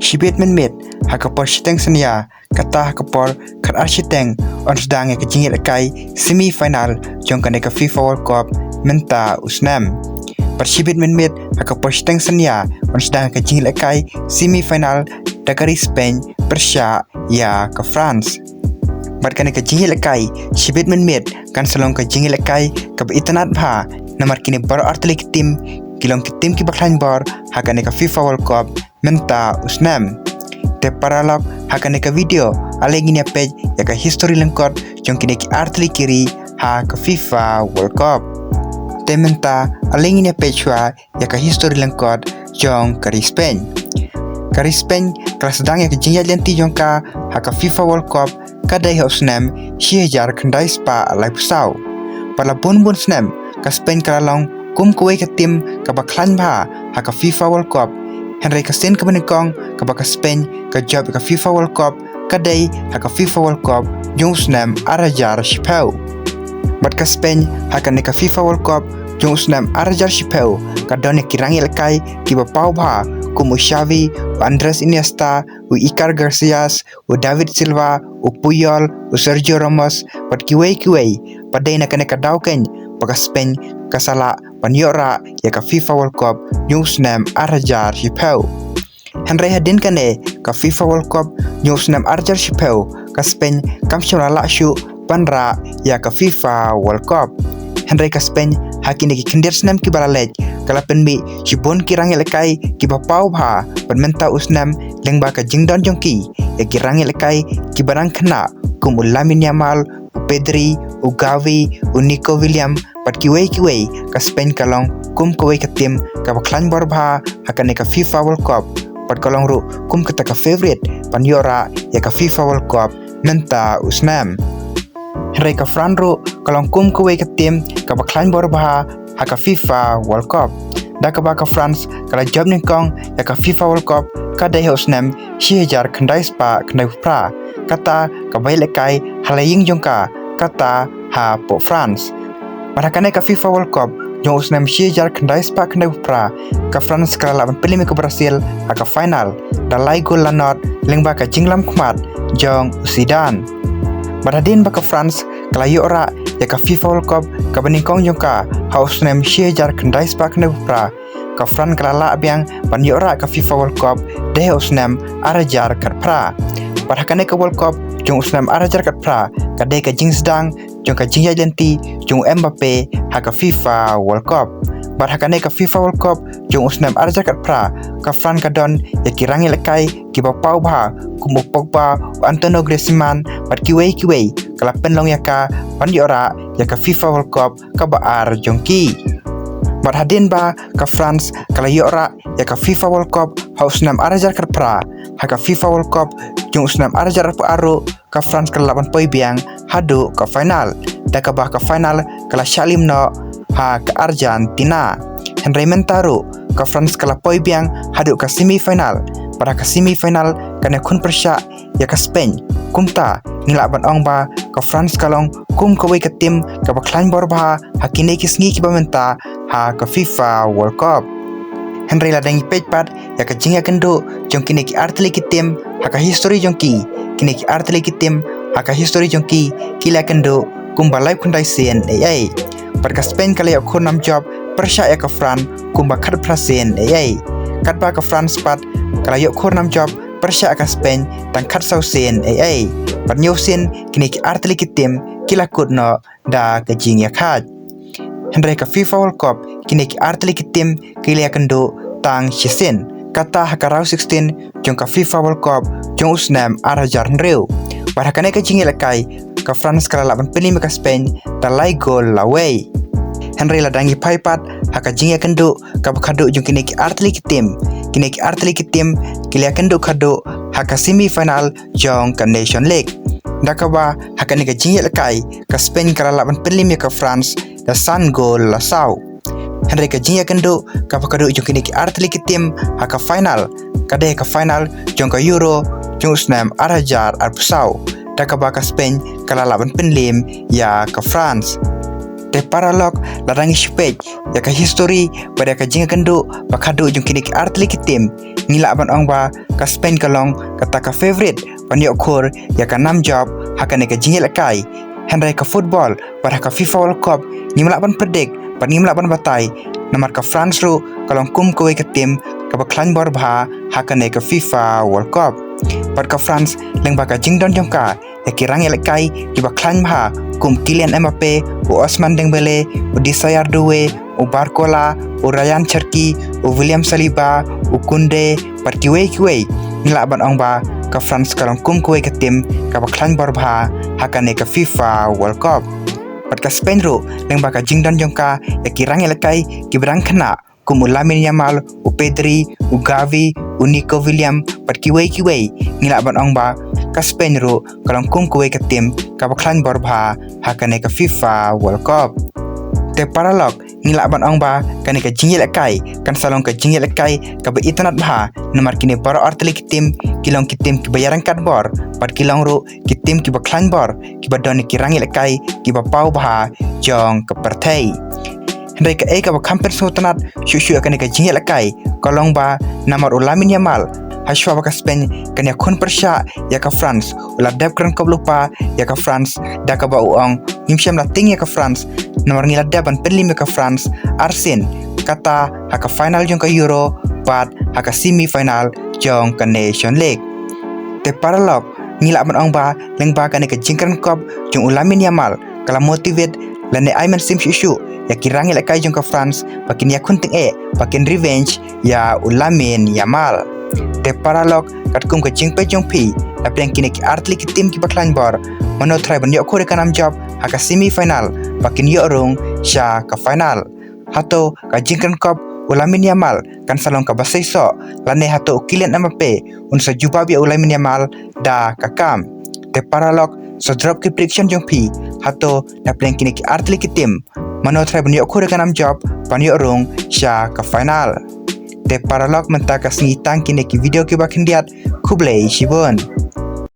shibit menmit hakapor shiteng synnia kata hakapor khat shiteng ynsdang ke jing lehkai semi final jong ka FIFA World Cup menta usnam per shibit menmit hakapor shiteng synnia ynsdang ke jing lehkai semi final dari Spain Persia ya ke France. Barkan ke jing lehkai shibit menmit kan selong ke jing lehkai ke itanat bha namar kini bar artlik tim kilong tim ki baklan bar hakane ka FIFA World Cup menta usnam te paralog hakane ka video alegi ni page ya ka history lynkot jong kini ki artli kiri ha ka FIFA World Cup te menta alegi ni page wa ya ka history lynkot jong kari Spain kelas sedang ya ke jing lenti jong ka ha ka FIFA World Cup kadai usnam shihajar khandai spa alai pusau pala bun snam ka Spain karalong kum kuwe ke tim ka baklan bha ha ka FIFA World Cup Henry ka sen ka banikong ka baka Spain ka job ka FIFA World Cup kadai ha ka FIFA World Cup jong snam arajar shipau bat ka Spain ha ka ne ka FIFA World Cup jong snam arajar shipau ka don ki rangi lehkai ki ba pau bha kum Xavi Andres Iniesta Iker Casillas David Silva Puyol Sergio Ramos bat kiwe padai na ka dauken baka Spain kasala panyora ya ka FIFA World Cup newsnam arajar shipau Henry hadin kane ka FIFA World Cup newsnam arajar shipau ka Spain kamshura lakshu panra ya ka FIFA World Cup Henry ka Spain hakini ki kindir snam ki baralej kala penmi shibon ki rangi lehkai ki ba pau bha menta usnam lengba ka jingdon jongki ya ki rangi lehkai ki barang Khana kum Lamine Yamal Pedri Gavi Nico William pat kiwe ka Spain kalong kum kuwe ka tim ka baklan barbha hakane ka FIFA World Cup pat kalong ru kum kata ka favorite panyora ya ka FIFA World Cup menta usnam Henry ka Franro kalong kum kuwe ka tim ka baklan barbha ha ka FIFA World Cup da ka France kala job ni kong ya ka FIFA World Cup kadai usnam shihajar khandai spa khandai pra kata ka bai lehkai halaying jongka kata ha po France Marakane ka FIFA World Cup jong usnam shihajar khandai spa khandai pra ka France kala laban pelimi ke Brazil ka final dalai gol lanot lengba ka jinglam khmat jong Zidane Baradin baka France kala yora ya ka FIFA World Cup ka banikong jongka ha usnam shihajar khandai spa khandai pra ka France kala la abyang ban yora ka FIFA World Cup de usnam arajar katpra Parakane ka World Cup jong usnam arajar katpra ka de ka ynsdang jong ka jing lenti jong Mbappe ha ka FIFA World Cup Parakane ka FIFA World Cup jong usnam arajar katpra ka Fran ka don ya ki rangi lehkai ki ba pau bha kum Pogba Antonio Griezmann pat kiwe kala penlong ya ka pan yora ya ka FIFA World Cup ka ba ar jongki Hadin ba ka France kala yora ya ka FIFA World Cup ha usnam arajar katpra ha ka FIFA World Cup jong usnam arajar aro ka France kala laban poi biang hadu ka final da ka ba ka final kala shalim no ha ka Argentina Henry mentaru ka France kala poi biang hadu ka semi final pada ka semi final kana kun Persia ya ka Spain kumta nilaban ong ba ka France kalong kum kowe ka tim ka baklan barbha hakine kisngi ki bamenta ha ka FIFA World Cup Henry ladang page pat ya ka jinga kendo jong kini ki artli ki tim ha ka history jong ki kini ki artli ki tim ha ka history jong ki kila kendo kum balai kundai sen ai par ka Spain kala ya khonam job Persia ya ka France kum ba khat prasen ai kat ba ka France pat kala ya khonam job Persia ka Spain tang khat sau sen ai pat nyu sen kini ki artli ki tim kila kudno da ka jing ya khat Henry ka FIFA World Cup kini ki artli ki tim kila kendo tang shisen kata hakarau 16 jong ka FIFA World Cup jong usnam arajar nreu parakane ka jing lehkai ka France kala laban pelimi ka Spain dalai gol lawei Henry ladangi paipat haka jing kendo ka khadu jong kini ki artli ki tim kila kendo khadu haka semi final jong ka Nation League dakaba haka ni ka jing lehkai ka Spain kala laban pelimi ka France da san gol la sau Henry ka jing kendo ka khadu jong kini ki artli ki tim haka final kade ka final jong ka Euro jong usnam arajar arpsau dakaba ka Spain kala laban penlim ya ka France Te paralog larangi shipet ya ka history pada ka jing kendo bakado jung kini artli kitim ngila ban ong ba ka Spain kalong kata ka favorite panyo khor ya ka nam job hakane ka jing lehkai henry ka football pada ka FIFA World Cup ngimla ban predict pan ngimla ban batai namar ka France ru kalong kum kowe ka tim ka baklan bor bha hakane ka FIFA World Cup pat ka France leng ba ka jing don jong ka ya kirang lehkai ki baklan bha kum Kylian Mbappe u Osman Dembele u Desire Doué u Barcola u Ryan Cherki u William Saliba u Kunde partiwe kiwe ngila ban ong ba ka France kalong kum kowe ka tim ka baklan bor bha hakane ka FIFA World Cup pat ka Spain ru leng ba ka jingdon jongka ya kirang lehkai ki berang Khana kum Lamine Yamal u Pedri u Gavi u Nico William partiwe kiwe ngila ban ong ba ka Spain ru kalong kum kowe ka tim ka baklan bor bha hakane ka FIFA World Cup te paralog ngila ban ong ba kane ka jing lehkai kan salong ka jing lehkai ka ba itanat bha namar kini bor artli kitim kilong kitim ki bayaran kat bor pat kilong ru kitim ki baklan bor ki ba don ki rang lehkai ki ba pau bha jong ka perthei hendai ka ka ba kampen sotanat shushu kane ka jing lehkai kolong ba namar Lamine Yamal Hashwa baka Spain kan ya kun persya ya ka France ulah dab kran kau lupa ya ka France da ka ba uang nimsyam la ting ya ka France nomor ngila daban penlim ya ka France Arsen kata haka final jong ka Euro pat haka semi final jong ka Nation League te paralog ngila ban ong ba leng ba kan ka jingkran kop jong Lamine Yamal kala motivate lane Ayman sim shishu ya kirang lehkai jong ka France pakin ya kun ting pakin revenge ya Lamine Yamal te paralog kat kum ka jing pe jong pi la preng kini ki artli ki tim ki baklan bor mano try ban yo khore kanam job haka semi final pakin yo rung sha ka final hato ka jingkan kop Lamine Yamal kan salong ka basai so lane hato Kylian Mbappe unsa juba bi Lamine Yamal da ka kam te paralog so drop ki prediction jong pi hato la preng kini ki artli ki tim mano try ban yo khore kanam job pan yo rung sha ka final te paralog menta ka singitang kini ki video ki bakindiat kublai shibun